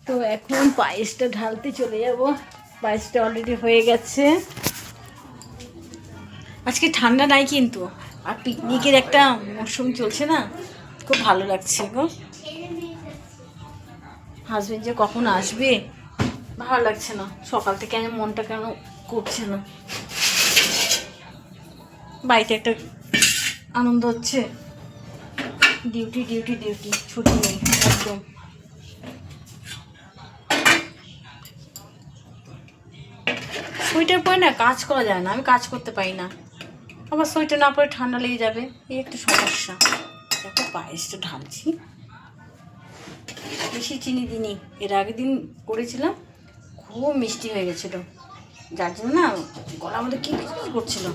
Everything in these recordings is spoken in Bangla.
তো এখন পায়েসটা ঢালতে চলে যাব। পায়েসটা অলরেডি হয়ে গেছে। আজকে ঠান্ডা নাই কিন্তু, আর পিকনিকের একটা মরশুম চলছে না, খুব ভালো লাগছে গো। হাজবেন্ড যে কখন আসবে ভালো লাগছে না, সকাল থেকে আমার মনটা কেন করছে না। বাড়িতে একটা আনন্দ হচ্ছে, ডিউটি ডিউটি ডিউটি, ছুটি নেই একদম। সোয়েটার পরে না কাজ করা যায় না, আমি কাজ করতে পারি না। আবার সোয়েটার না পরে ঠান্ডা লেগে যাবে, এই একটা সমস্যা। দেখো পায়েসটা ঢালছি, বেশি চিনি দিইনি, এর আগের দিন করেছিলাম, খুব মিষ্টি হয়ে গেছিলো, যার জন্য না গলা আমাদের কী করছিল।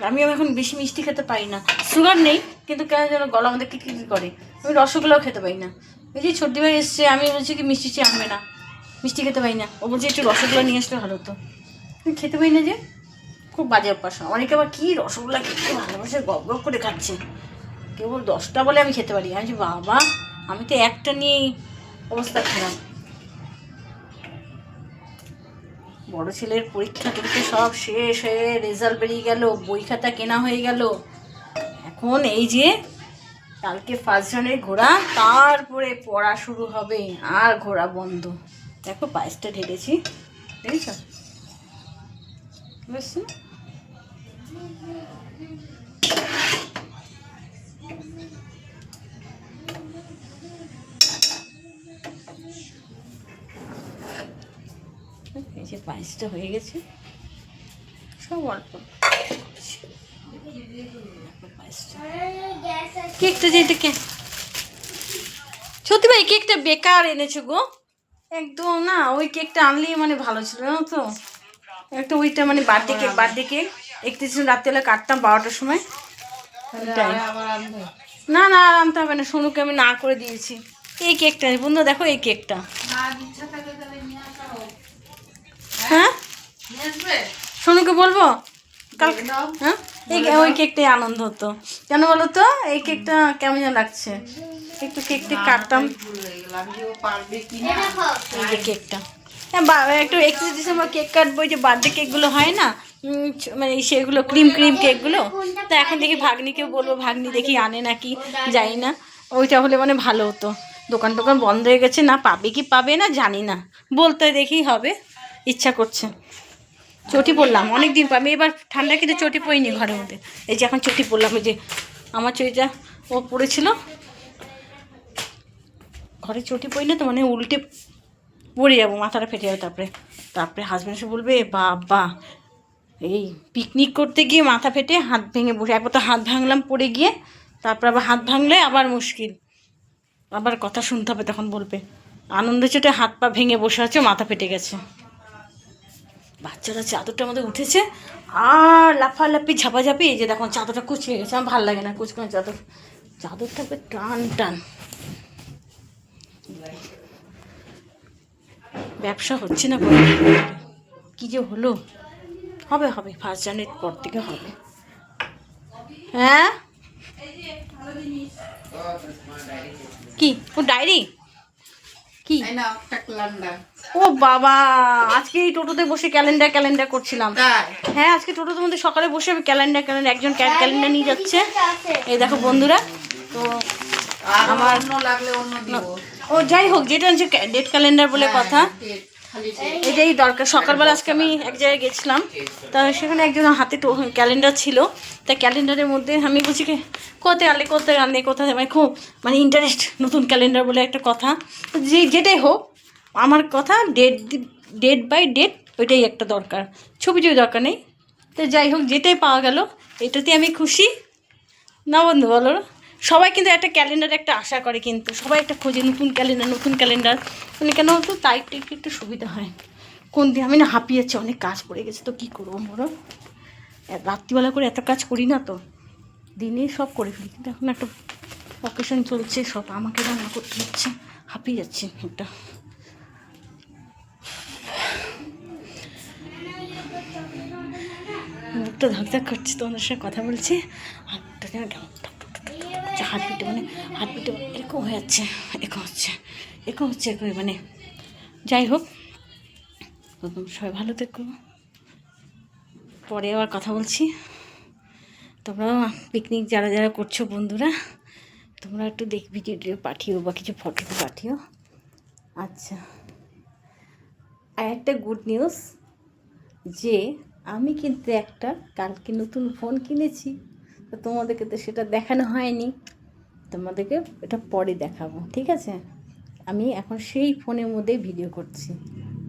আমি এখন বেশি মিষ্টি খেতে পারি না, সুগার নেই কিন্তু কেন যেন গলা আমাদের কী করে। আমি রসগোল্লাও খেতে পারি না। এই যে ছোট্টি ভাই এসছে, আমি বলছি কি মিষ্টি চেয়ে আনবে না, মিষ্টি খেতে পারি না। ও বলছে একটু রসগোল্লা নিয়ে আসলে ভালো হতো, আমি খেতে পারি না যে, খুব বাজে অভ্যাস। অনেকে আবার কী রসগোল্লা খেতে ভালোবাসে, গপ গপ করে খাচ্ছে, কেবল 10টা বলে আমি খেতে পারি। আমি বাবা, আমি তো একটা নিয়েই অবস্থা খারাপ। বড় ছেলের পরীক্ষা টরীক্ষা সব শেষ হয়ে রেজাল্ট বেরিয়ে গেল, বই খাতা কেনা হয়ে গেল। এখন এই যে কালকে ফার্স্ট জানুয়ারি ঘোরা, তারপরে পড়া শুরু হবে, আর ঘোরা বন্ধ। দেখো পায়েসটা ঢেলেছি, দেখেছ বুঝছো? এই যে পায়েসটা হয়ে গেছে, সব অল্প। কেকটা যে এটা সত্যি ভাই কেকটা বেকার এনেছো গো, একদম না। ওই কেকটা আনলেই মানে ভালো ছিল না তো, একটা ওইটা মানে বার্থডে কেক 31 রাত্রেবেলা কাটতাম 12টার সময়। না না আর আনতে হবে না, সোনুকে আমি না করে দিয়েছি। এই কেকটা বন্ধু দেখো, এই কেকটা হ্যাঁ সোনুকে বলবো কালকে। হ্যাঁ ওই কেকটাই আনন্দ হতো, কেন বলো তো? এই কেকটা কেমন যেন লাগছে, একটু কেকটা কাটতাম। এই যে কেকটা, হ্যাঁ একটু 31 ডিসেম্বর কেক কাটবো, যে বার্থডে কেকগুলো হয় না, মানে সেগুলো ক্রিম কেকগুলো। তা এখন দেখি ভাগ্নিকেও বলবো, ভাগ্নি দেখি আনে নাকি জানি না, ওইটা হলে মানে ভালো হতো। দোকান টোকান বন্ধ হয়ে গেছে, না পাবে কি পাবে না জানি না, বলতে দেখি হবে, ইচ্ছা করছে। চটি পরলাম অনেক দিন পর, আমি এবার ঠান্ডা কিন্তু চটি পরিনি ঘরের মধ্যে। এই যে এখন চটি পরলাম, এই যে আমার চটিটা ও পরেছিল, ঘরে চটি পরি না তো মানে উল্টে পড়ে যাবো, মাথাটা ফেটে যাবে। তারপরে হাজব্যান্ড এসে বলবে বাবা, এই পিকনিক করতে গিয়ে মাথা ফেটে হাত ভেঙে বসে, একবার তো হাত ভাঙলাম পড়ে গিয়ে, তারপর আবার হাত ভাঙলে আবার মুশকিল, আবার কথা শুনতে হবে। তখন বলবে আনন্দ চোটে হাত পা ভেঙে বসে আছে, মাথা ফেটে গেছে। বাচ্চারা চাদরটার মধ্যে উঠেছে আর লাফালাফি ঝাপাঝাপি, এই যে দেখুন চাদরটা কুচিয়ে গেছে, আমার ভালো লাগে না কুচকানো চাদরটা টান টান। ব্যবসা হচ্ছে না, কী যে হলো। হবে ফার্স্ট জানুয়ারির পর থেকে হবে। হ্যাঁ কি ও ডায়েরি কি? ও বাবা, আজকে এই টোটোতে বসে ক্যালেন্ডার করছিলাম। হ্যাঁ আজকে টোটোতে মধ্যে সকালে বসে আমি ক্যালেন্ডার একজন ক্যালেন্ডার নিয়ে যাচ্ছে। এই দেখো বন্ধুরা, তো আমার ও যাই হোক, যেটা হচ্ছে ডেট ক্যালেন্ডার বলে কথা, এটাই দরকার। সকালবেলা আজকে আমি এক জায়গায় গেছিলাম, তা সেখানে একজন হাতে ক্যালেন্ডার ছিল, তা ক্যালেন্ডারের মধ্যে আমি বলছি কোথায় আনলে কোথায়, মানে খুব মানে ইন্টারেস্ট, নতুন ক্যালেন্ডার বলে একটা কথা। যেটাই হোক আমার কথা, ডেট বাই ডেট ওইটাই একটা দরকার, ছবি দরকার নেই। তো যাই হোক, যেটাই পাওয়া গেল এটাতে আমি খুশি না বন্ধু বলো? সবাই কিন্তু একটা ক্যালেন্ডার একটা আশা করে, কিন্তু সবাই একটা খোঁজে নতুন ক্যালেন্ডার মানে কেন তো তাই একটু সুবিধা হয়। কোন দিন আমি না হাঁপিয়ে যাচ্ছি, অনেক কাজ পড়ে গেছে, তো কী করবো বলো, রাত্রিবেলা করে এত কাজ করি না তো, দিনে সব করে ফেলি, কিন্তু এখন একটা অকেশন চলছে, সব আমাকে রান্না করতে হচ্ছে, হাঁপিয়ে যাচ্ছি একটা। মুখটা ধাক করছে, তোমাদের সাথে কথা বলছি, হাতটা যেন কেমন হার্টবিটে মানে হার্টবিটে এরকম হয়ে যাচ্ছে, এরকম হচ্ছে এরকম মানে যাই হোক, সবাই ভালো থেকো, পরে আবার কথা বলছি। তোমরা পিকনিক যারা যারা করছো বন্ধুরা, তোমরা একটু ভিডিও পাঠিও বা কিছু ফটো পাঠিও। আচ্ছা, আর একটা গুড নিউজ, যে আমি কিন্তু একটা কালকে নতুন ফোন কিনেছি, তো তোমাদেরকে তো সেটা দেখানো হয়নি, তোমাদেরকে এটা পরে দেখাবো, ঠিক আছে? আমি এখন সেই ফোনের মধ্যেই ভিডিও করছি,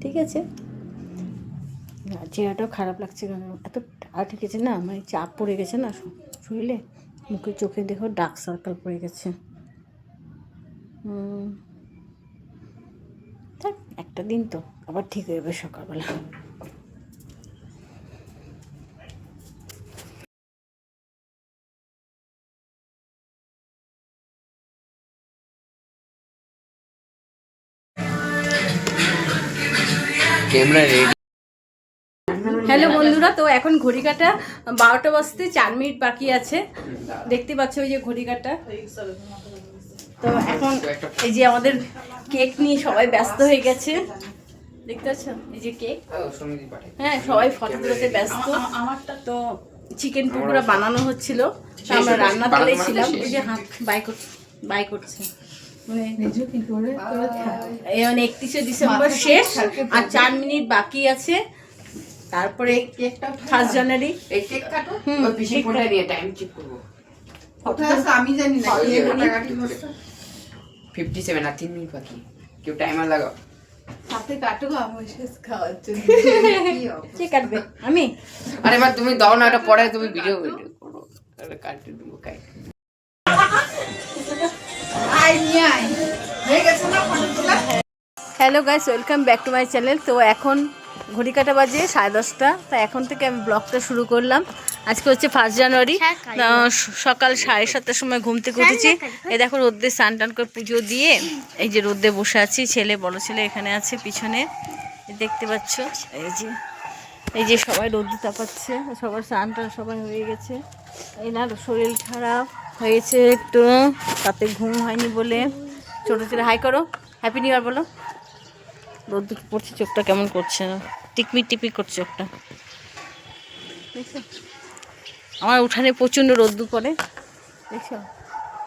ঠিক আছে? চেহারাটাও খারাপ লাগছে, কারণ এত টায়ার্ড হয়ে গেছে না, মানে চাপ পড়ে গেছে না শরীরে, মুখে চোখে দেখো ডার্ক সার্কেল পড়ে গেছে। থাক, একটা দিন তো, আবার ঠিক হয়ে যাবে সকালবেলা। হ্যালো বন্ধুরা, তো এখন ঘড়ি কাটা 12টা বাজতে 4 মিনিট বাকি আছে, দেখতে পাচ্ছ ওই যে ঘড়ি কাটা। তো এখন এই যে আমাদের কেক নিয়ে সবাই ব্যস্ত হয়ে গেছে, দেখতে পাচ্ছ এই যে কেক, হ্যাঁ সবাই ফটো তুলতে ব্যস্ত। তো চিকেন পকোড়া বানানো হচ্ছিল, আমরা রান্না তেলে ছিলাম, এই যে হাত বাই করছে মানে 31শে ডিসেম্বর শেষ, আর 4 মিনিট বাকি আছে, তারপরে 1 জানুয়ারি। আমি জানি না 57 আর 3 মিনিট বাকি, কেউ টাইমার লাগাও সাথে কাটো, আমি শেষ খাওয়ার জন্য। কে কাটবে? আমি? আরে মা তুমি দাও না, এটা পরে তুমি ভিডিও করো, আরে কাটতে দেবো কাই। আই নিয়ে আই হয়ে গেছে না ফটো তোলা। Hello guys, welcome back to my channel. তো এখন ঘড়ি কাটা বাজে 10:30, তো এখন থেকে আমি ব্লগটা শুরু করলাম। আজকে হচ্ছে 1 জানুয়ারি, সকাল 7:30টার সময় ঘুম থেকে উঠেছি। এই দেখো রোদ্রে স্নান টান করে পুজো দিয়ে এই যে রোদ্রে বসে আছি, ছেলে বড় ছেলে এখানে আছে পিছনে, দেখতে পাচ্ছ। এই যে সবাই রোদ্রে তাপাচ্ছে, সবার স্নান টান সবাই হয়ে গেছে। এনার শরীর খারাপ হয়েছে একটু, তাতে ঘুম হয়নি বলে। ছোটো ছেলে হাই করো, হ্যাপি নিউ ইয়ার বলো। রোদ্দুর পড়ছে, চোখটা কেমন করছে, টিকমিক করছে চোখটা, দেখছো? আমার উঠানে প্রচণ্ড রোদ্দুর পড়ে, দেখছো?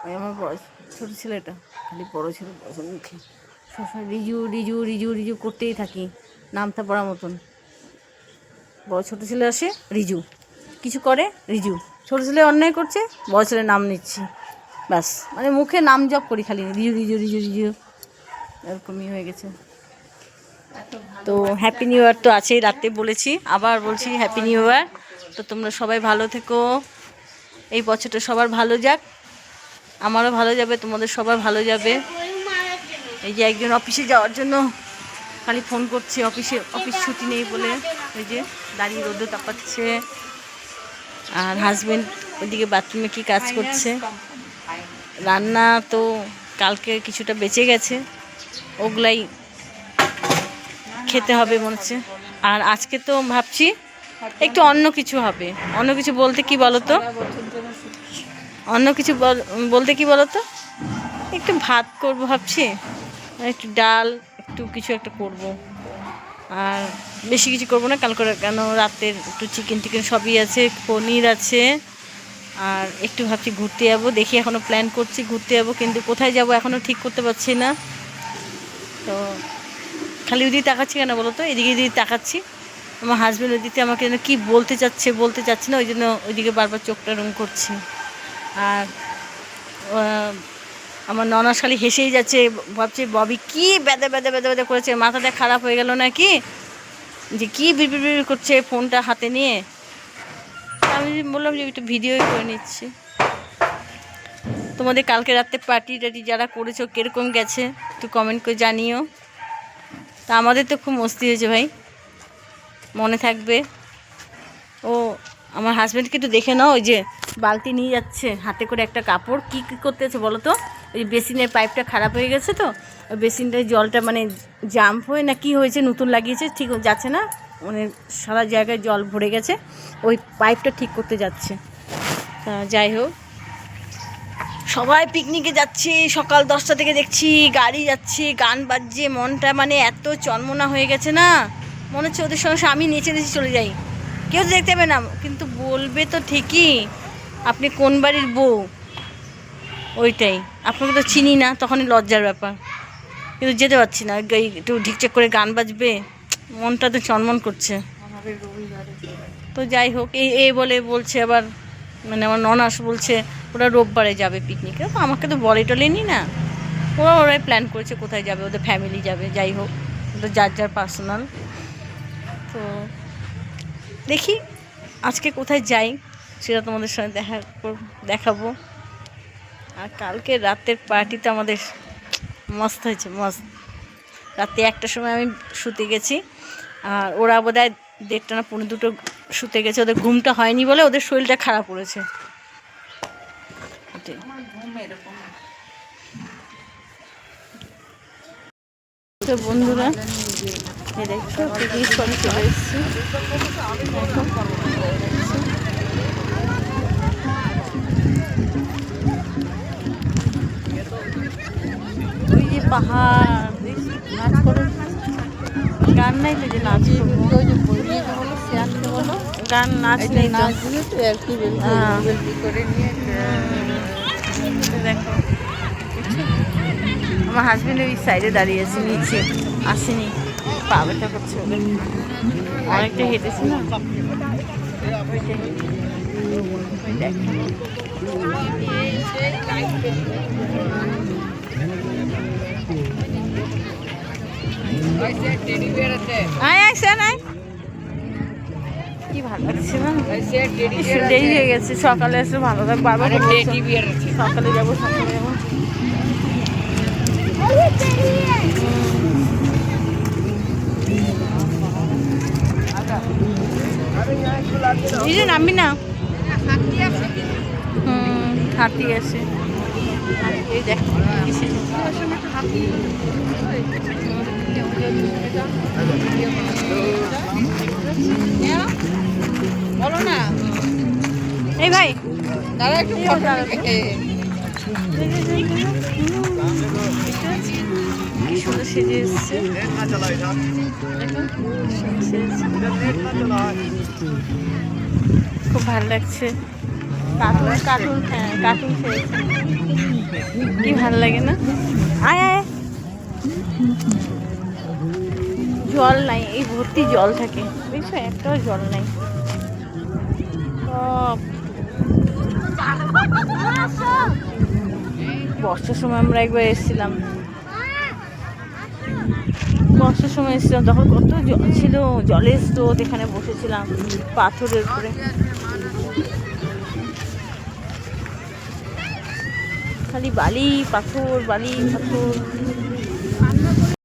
ওই আমার বড় ছোটো ছেলেটা খালি বড়ো ছেলে মুখে সবসময় রিজু রিজু রিজু রিজু করতেই থাকি, নামটা পড়ার মতন। বড় ছোটো ছেলে আসে রিজু, কিছু করে রিজু, ছোটো ছেলে অন্যায় করছে, বড় ছেলের নাম নিচ্ছি, ব্যাস মানে মুখে নাম জপ করি খালি, রিজু রিজু রিজু রিজু, এরকমই হয়ে গেছে। তো হ্যাপি নিউ ইয়ার তো আছেই, রাতে বলেছি, আবার বলছি হ্যাপি নিউ ইয়ার। তো তোমরা সবাই ভালো থেকো, এই বছরটা সবার ভালো যাক, আমারও ভালো যাবে, তোমাদের সবার ভালো যাবে। এই যে একজন অফিসে যাওয়ার জন্য খালি ফোন করছে, অফিস ছুটি নেই বলে, ওই যে দাঁড়িয়ে রোদে তাপাচ্ছে। আর হাজবেন্ড ওইদিকে বাথরুমে কি কাজ করছে। রান্না তো কালকে কিছুটা বেঁচে গেছে, ওগুলাই খেতে হবে মনে হচ্ছে। আর আজকে তো ভাবছি একটু অন্য কিছু হবে, অন্য কিছু বলতে কি বলো তো, অন্য কিছু বলতে কি বলো তো, একটু ভাত করব ভাবছি, একটু ডাল, একটু কিছু একটা করব, আর বেশি কিছু করব না কালকে, কেন রাতের একটু চিকেন টিকেন সবই আছে, পনির আছে। আর একটু ভাবছি ঘুরতে যাবো, দেখি এখনও প্ল্যান করছি ঘুরতে যাবো, কিন্তু কোথায় যাব এখনও ঠিক করতে পারছি না। তো খালি ওইদিকে তাকাচ্ছি কেন বলো তো, এদিকে এদিকে তাকাচ্ছি, আমার হাজব্যান্ড ওইদিকে আমাকে যেন কী বলতে চাচ্ছি না, ওই জন্য ওইদিকে বারবার চোখটা রুম করছি। আর আমার ননাস খালি হেসেই যাচ্ছে, ভাবছে ববি কী বেদা বেদা বেদা বেদা করেছে, মাথাটা খারাপ হয়ে গেল নাকি, যে কী বিড় করছে ফোনটা হাতে নিয়ে। আমি বললাম যে একটু ভিডিওই করে নিচ্ছি। তোমাদের কালকে রাতে পার্টি টাটি যারা করেছো কীরকম গেছে একটু কমেন্ট করে জানিও। তা আমাদের তো খুব মস্তি হয়েছে ভাই, মনে থাকবে। ও আমার হাজব্যান্ডকে একটু দেখে নাও, ওই যে বালতি নিয়ে যাচ্ছে হাতে করে একটা কাপড়, কী করতেছে বলো তো, ওই বেসিনের পাইপটা খারাপ হয়ে গেছে, তো ওই বেসিনটার জলটা মানে জাম্প হয়ে না কি হয়েছে, নতুন লাগিয়েছে, ঠিক যাচ্ছে না, মানে সারা জায়গায় জল ভরে গেছে, ওই পাইপটা ঠিক করতে যাচ্ছে। তা যাই হোক, সবাই পিকনিকে যাচ্ছে, সকাল 10টা থেকে দেখছি গাড়ি যাচ্ছে, গান বাজছে, মনটা মানে এত চনমনা হয়ে গেছে না, মনে হচ্ছে ওদের সঙ্গে আমি নেচে নেচে চলে যাই। কেউ তো দেখতে পাবে না, কিন্তু বলবে তো ঠিকই আপনি কোন বাড়ির বউ, ওইটাই। আপনাকে তো চিনি না, তখনই লজ্জার ব্যাপার, কিন্তু যেতে পারছি না। একটু ঢিকচাক করে গান বাজবে, মনটা তো চনমন করছে। তো যাই হোক, এই বলে বলছে আবার, মানে আমার ননাস বলছে ওরা রোববারে যাবে পিকনিকে। তো আমাকে তো বলে টলেনি না, ওরাই প্ল্যান করেছে কোথায় যাবে, ওদের ফ্যামিলি যাবে। যাই হোক, ওদের যার যার পার্সোনাল। তো দেখি আজকে কোথায় যাই সেটা তোমাদের সঙ্গে দেখাবো। আর কালকে রাতের পার্টিটা আমাদের মস্ত হয়েছে, মস্ত। রাতে 1টার সময় আমি শুতে গেছি, আর ওরা বোধহয় 1:30 না 1:45 শুতে গেছে। ওদের ঘুমটা হয়নি বলে ওদের শরীরটা খারাপ করেছে। তো বন্ধুরা, দেখছো পিকনিক স্পটে চলে এসেছি। ওই যে পাহাড়, নাচ করো, গান নাই তো যে নাচ করবো, গান নাচ নেই তো। দেখো আমার হাজবেন্ড ওই সাইডে দাঁড়িয়ে আছে, নিচে আসেনি, পা ব্যথা করছে ওদের, অনেকটা হেঁটেছে না। কি ভালো লাগছে না, দেরি হয়ে গেছে, সকালে এসে ভালো লাগবে, বারবার সকালে যাবো, সকালে যাবো। নামবি না, হাতি আছে, এই দেখ বলো না। এই ভাই দাঁড়া একটু সেজে এসছে, খুব ভালো লাগছে। কার্টুন কার্টুন, হ্যাঁ কার্টুন খেয়েছে, কি ভালো লাগে না। আয় আয়, জল নাই, এই ভর্তি জল থাকে, দেখছো একটাও জল নাই। বর্ষার সময় আমরা একবার এসেছিলাম, বর্ষার সময় এসেছিলাম, তখন কত জল ছিল, জলের স্রোত, এখানে বসেছিলাম পাথরের উপরে, খালি বালি পাথর, বালি পাথর।